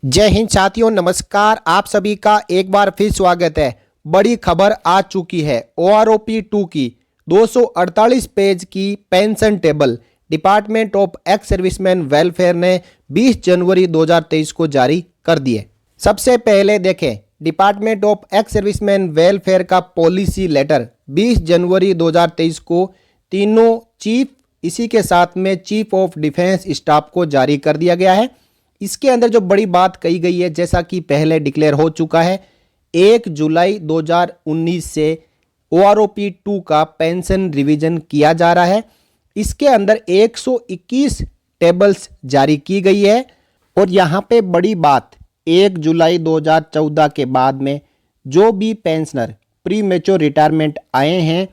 जय हिंद साथियों, नमस्कार। आप सभी का एक बार फिर स्वागत है। बड़ी खबर आ चुकी है। OROP 2 की 248 पेज की pension table department of ex serviceman welfare ने 20 जनवरी 2023 को जारी कर दी है। सबसे पहले देखें department of ex serviceman welfare का पॉलिसी लेटर 20 जनवरी 2023 को तीनों चीफ, इसी के साथ में चीफ ऑफ डिफेंस स्टाफ को जारी कर दिया गया है। इसके अंदर जो बड़ी बात कही गई है, जैसा कि पहले डिक्लेयर हो चुका है, 1 जुलाई 2019 से OROP 2 का पेंशन रिवीजन किया जा रहा है। इसके अंदर 121 टेबल्स जारी की गई है। और यहाँ पे बड़ी बात, 1 जुलाई 2014 के बाद में जो भी पेंशनर प्री मेच्योर रिटायरमेंट आए हैं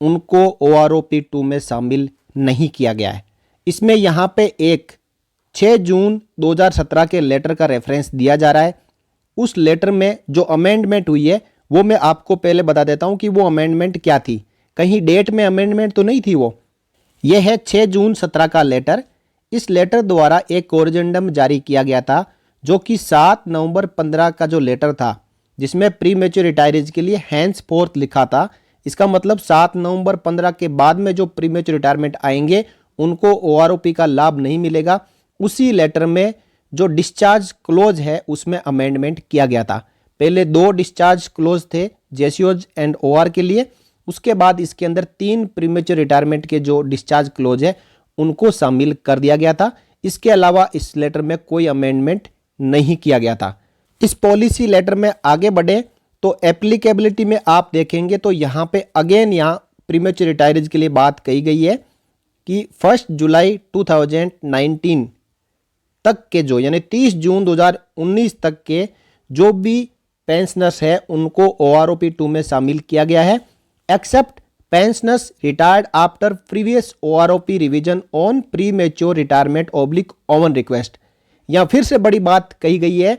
उनको OROP 2 में शामिल नहीं किया गया है। इसमें यहाँ पे एक 6 जून 2017 के लेटर का रेफरेंस दिया जा रहा है। उस लेटर में जो अमेंडमेंट हुई है वो मैं आपको पहले बता देता हूं कि वो अमेंडमेंट क्या थी। कहीं डेट में अमेंडमेंट तो नहीं थी। वो ये है 6 जून 17 का लेटर। इस लेटर द्वारा एक कोरिजेंडम जारी किया गया था, जो कि 7 नवंबर 15 का जो लेटर था, जिसमें प्री मेच्योर रिटायरीज के लिए हैंस फोर्थ लिखा था। इसका मतलब 7 नवंबर 15 के बाद में जो प्री मेच्योर रिटायरमेंट आएंगे उनको OROP का लाभ नहीं मिलेगा। उसी लेटर में जो डिस्चार्ज क्लोज है उसमें अमेंडमेंट किया गया था। पहले 2 डिस्चार्ज क्लोज थे जेसीओज एंड OR के लिए। उसके बाद इसके अंदर 3 प्रीमेच्योर रिटायरमेंट के जो डिस्चार्ज क्लोज है उनको शामिल कर दिया गया था। इसके अलावा इस लेटर में कोई अमेंडमेंट नहीं किया गया था। इस पॉलिसी लेटर में आगे बढ़े तो एप्लीकेबिलिटी में आप देखेंगे तो यहाँ पे अगेन यहाँ प्रीमेच्योर रिटायरीज के लिए बात कही गई है कि 1 जुलाई 2019 तक के जो यानी 30 जून 2019 तक के जो भी पेंशनर्स है उनको OROP 2 में शामिल किया गया है, except pensioners retired after previous OROP revision on premature retirement / request. या फिर से बड़ी बात कही गई है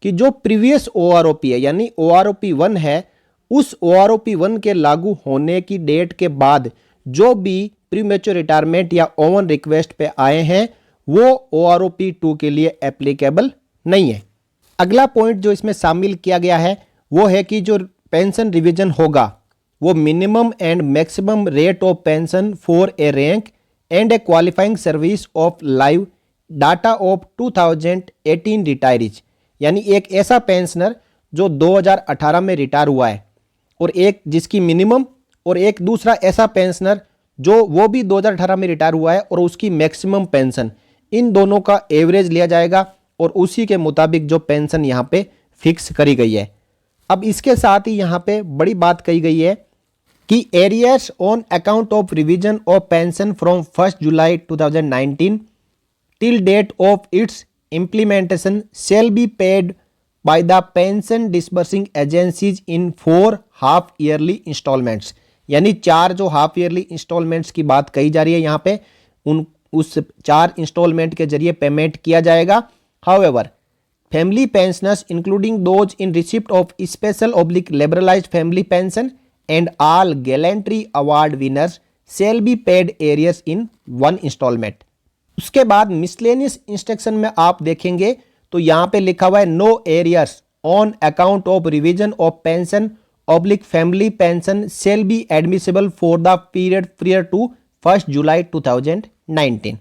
कि जो प्रीवियस OROP है यानी OROP 1 है, उस OROP 1 के लागू होने की डेट के बाद जो भी प्री मेच्योर रिटायरमेंट या ओवन रिक्वेस्ट पे आए हैं वो OROP 2 के लिए एप्लीकेबल नहीं है। अगला पॉइंट जो इसमें शामिल किया गया है वो है कि जो पेंशन रिवीजन होगा वो minimum and maximum rate of pension for A rank and A qualifying service of live data of 2018 retirees, यानी एक ऐसा पेंशनर जो 2018 में रिटायर हुआ है और एक जिसकी मिनिमम, और एक दूसरा ऐसा पेंशनर जो वो भी 2018 में रिटायर हुआ है और उसकी मैक्सिमम पेंशन, इन दोनों का एवरेज लिया जाएगा और उसी के मुताबिक जो पेंशन यहाँ पे फिक्स करी गई है। अब इसके साथ ही यहाँ पे बड़ी बात कही गई है कि arrears on account of revision of pension from 1 July 2019 till date of its implementation shall be paid by the pension disbursing agencies in 4 half yearly instalments, यानी 4 जो हाफ ईयरली इंस्टॉलमेंट्स की बात कही जा रही है यहाँ पे, उस 4 इंस्टॉलमेंट के जरिए पेमेंट किया जाएगा। However family pensioners including those in receipt of special / liberalised family pension and all gallantry award winners shall be paid arrears in 1 instalment. उसके बाद मिसलेनियस इंस्ट्रक्शन में आप देखेंगे तो यहाँ पे लिखा हुआ है no arrears on account of revision of pension / family pension shall be admissible for the period prior to 1 July 2019।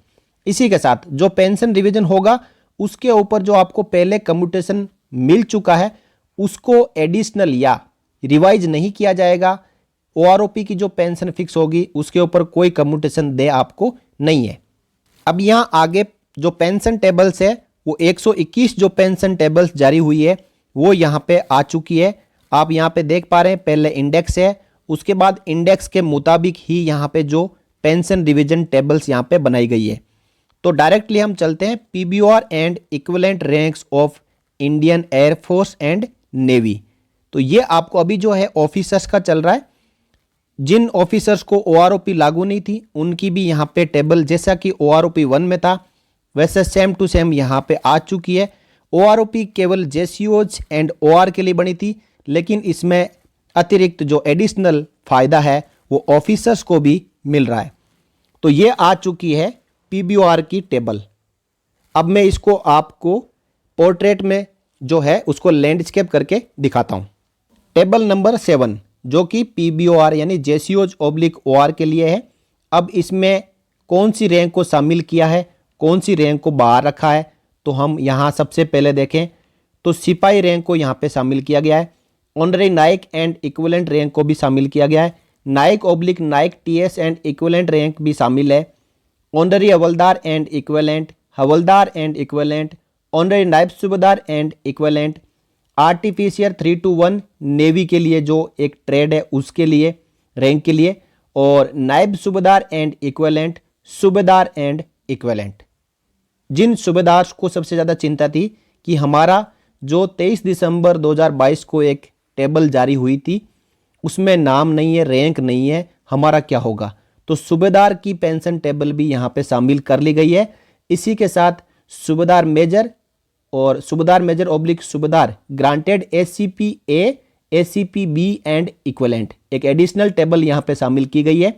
इसी के साथ जो पेंशन रिवीजन होगा उसके ऊपर जो आपको पहले कम्यूटेशन मिल चुका है उसको एडिशनल या रिवाइज नहीं किया जाएगा। OROP की जो पेंशन फिक्स होगी उसके ऊपर कोई कम्यूटेशन दे आपको नहीं है। अब यहाँ आगे जो पेंशन टेबल्स है वो 121 जो पेंशन टेबल्स जारी हुई है वो यहाँ पे आ चुकी है। आप यहाँ पे देख पा रहे हैं, पहले इंडेक्स है, उसके बाद इंडेक्स के मुताबिक ही यहाँ पे जो पेंशन रिवीजन टेबल्स यहाँ पे बनाई गई है। तो डायरेक्टली हम चलते हैं PBOR and equivalent ranks of Indian air force and navy. तो ये आपको अभी जो है ऑफिसर्स का चल रहा है। जिन ऑफिसर्स को OROP लागू नहीं थी उनकी भी यहाँ पे टेबल जैसा कि OROP 1 में था वैसे सेम टू सेम यहाँ पे आ चुकी है। OROP केवल JCOs एंड OR के लिए बनी थी, लेकिन इसमें अतिरिक्त जो एडिशनल फायदा है वो ऑफिसर्स को भी मिल रहा है। तो ये आ चुकी है PBOR की टेबल। अब मैं इसको आपको पोर्ट्रेट में जो है उसको लैंडस्केप करके दिखाता हूँ। टेबल नंबर 7 जो कि PBOR यानी JCOs/OR के लिए है। अब इसमें कौन सी रैंक को शामिल किया है, कौन सी रैंक को बाहर रखा है, तो हम यहाँ सबसे पहले देखें तो सिपाही रैंक को यहाँ पे शामिल किया गया है। Honorary Naik and equivalent rank को भी शामिल किया गया है। नाइक/नाइक TS एंड इक्विवेलेंट रैंक भी शामिल है। Honorary havildar and equivalent, havildar and equivalent, honorary नायब सूबेदार एंड इक्विवेलेंट, आर्टिफिशियर 3 to 1 नेवी के लिए जो एक ट्रेड है उसके लिए रैंक के लिए, और नायब सूबेदार एंड इक्विवेलेंट, सूबेदार एंड इक्विवेलेंट। जिन सूबेदार को सबसे ज़्यादा चिंता थी कि हमारा जो 23 दिसंबर 2022 को एक टेबल जारी हुई थी उसमें नाम नहीं है, रैंक नहीं है, हमारा क्या होगा, तो सूबेदार की पेंशन टेबल भी यहाँ पे शामिल कर ली गई है। इसी के साथ सूबेदार मेजर और सूबेदार मेजर/ सूबेदार granted ACP A, ACP B and equivalent एक एडिशनल टेबल यहाँ पे शामिल की गई है।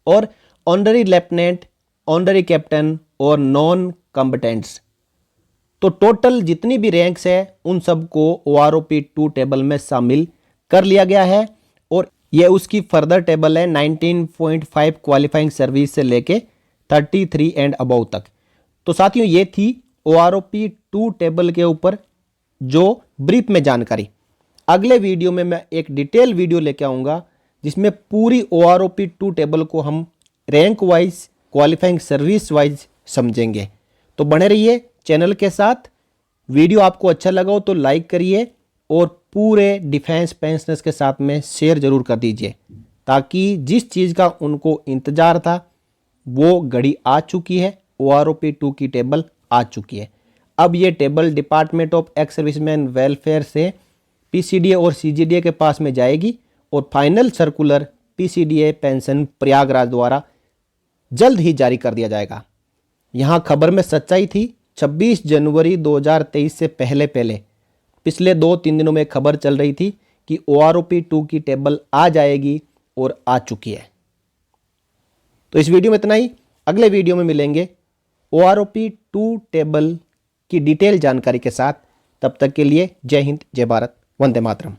और ऑनररी लेफ्टिनेंट, ऑनररी कैप्टन और नॉन कॉम्बटेंट्स, तो टोटल जितनी भी रैंक्स है उन सबको OROP 2 टेबल में शामिल कर लिया गया है। और ये उसकी फर्दर टेबल है 19.5 क्वालिफाइंग सर्विस से लेके 33 एंड अबव तक। तो साथियों ये थी OROP 2 टेबल के ऊपर जो ब्रीफ में जानकारी। अगले वीडियो में मैं एक डिटेल वीडियो लेके आऊँगा जिसमें पूरी OROP 2 टेबल को हम rank wise, qualifying service wise समझेंगे। तो बने रहिए चैनल के साथ। वीडियो आपको अच्छा लगा हो तो लाइक करिए और पूरे डिफेंस पेंशनर्स के साथ में शेयर जरूर कर दीजिए, ताकि जिस चीज़ का उनको इंतज़ार था वो घड़ी आ चुकी है, OROP 2 की टेबल आ चुकी है। अब ये table department of ex serviceman welfare से PCDA और CGDA के पास में जाएगी और final circular PCDA pension Prayagraj द्वारा जल्द ही जारी कर दिया जाएगा। यहाँ खबर में सच्चाई थी। 26 जनवरी 2023 से पहले पिछले 2-3 दिनों में खबर चल रही थी कि OROP 2 की टेबल आ जाएगी और आ चुकी है। तो इस वीडियो में इतना ही। अगले वीडियो में मिलेंगे OROP 2 टेबल की डिटेल जानकारी के साथ। तब तक के लिए जय हिंद, जय भारत, वंदे मातरम।